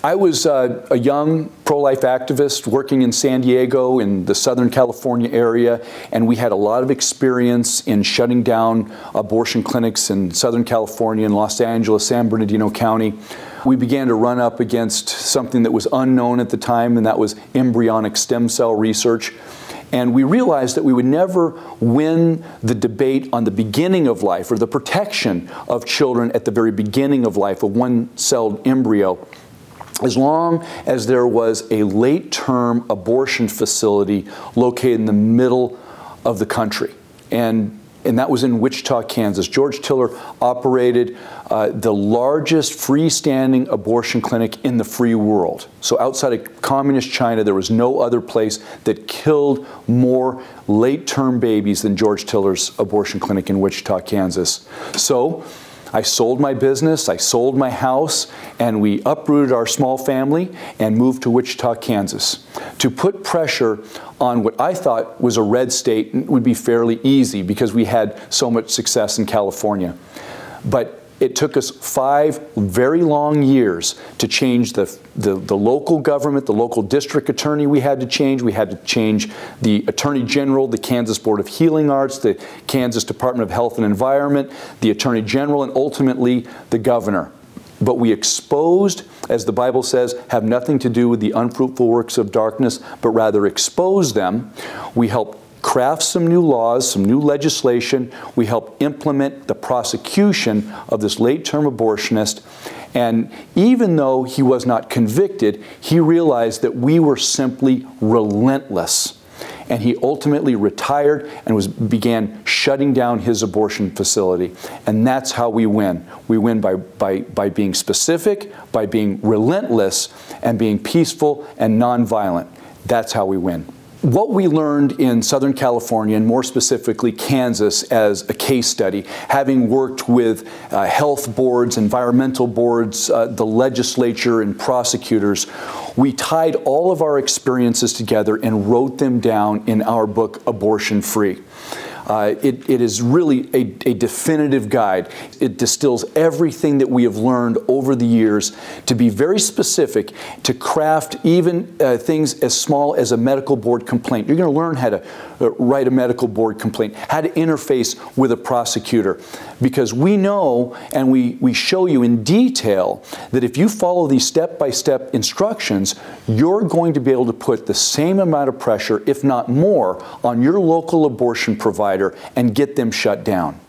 I was a young pro-life activist working in San Diego in the Southern California area, and we had a lot of experience in shutting down abortion clinics in Southern California, in Los Angeles, San Bernardino County. We began to run up against something that was unknown at the time, and that was embryonic stem cell research. And we realized that we would never win the debate on the beginning of life, or the protection of children at the very beginning of life, a one-celled embryo, as long as there was a late-term abortion facility located in the middle of the country. And that was in Wichita, Kansas. George Tiller operated the largest freestanding abortion clinic in the free world. So outside of communist China, there was no other place that killed more late-term babies than George Tiller's abortion clinic in Wichita, Kansas. So I sold my business, I sold my house, and we uprooted our small family and moved to Wichita, Kansas to put pressure on what I thought was a red state and would be fairly easy because we had so much success in California. But it took us 5 very long years to change the local government, the local district attorney we had to change. We had to change the Attorney General, the Kansas Board of Healing Arts, the Kansas Department of Health and Environment, the Attorney General, and ultimately the governor. But we exposed, as the Bible says, have nothing to do with the unfruitful works of darkness, but rather expose them. We helped craft some new laws, some new legislation. We helped implement the prosecution of this late-term abortionist. And even though he was not convicted, he realized that we were simply relentless. And he ultimately retired and began shutting down his abortion facility. And that's how we win. We win by being specific, by being relentless, and being peaceful and nonviolent. That's how we win. What we learned in Southern California, and more specifically Kansas, as a case study, having worked with health boards, environmental boards, the legislature, and prosecutors, we tied all of our experiences together and wrote them down in our book, Abortion Free. It is really a definitive guide. It distills everything that we have learned over the years to be very specific, to craft even things as small as a medical board complaint. You're going to learn how to write a medical board complaint, how to interface with a prosecutor, because we know and we show you in detail that if you follow these step-by-step instructions, you're going to be able to put the same amount of pressure, if not more, on your local abortion provider and get them shut down.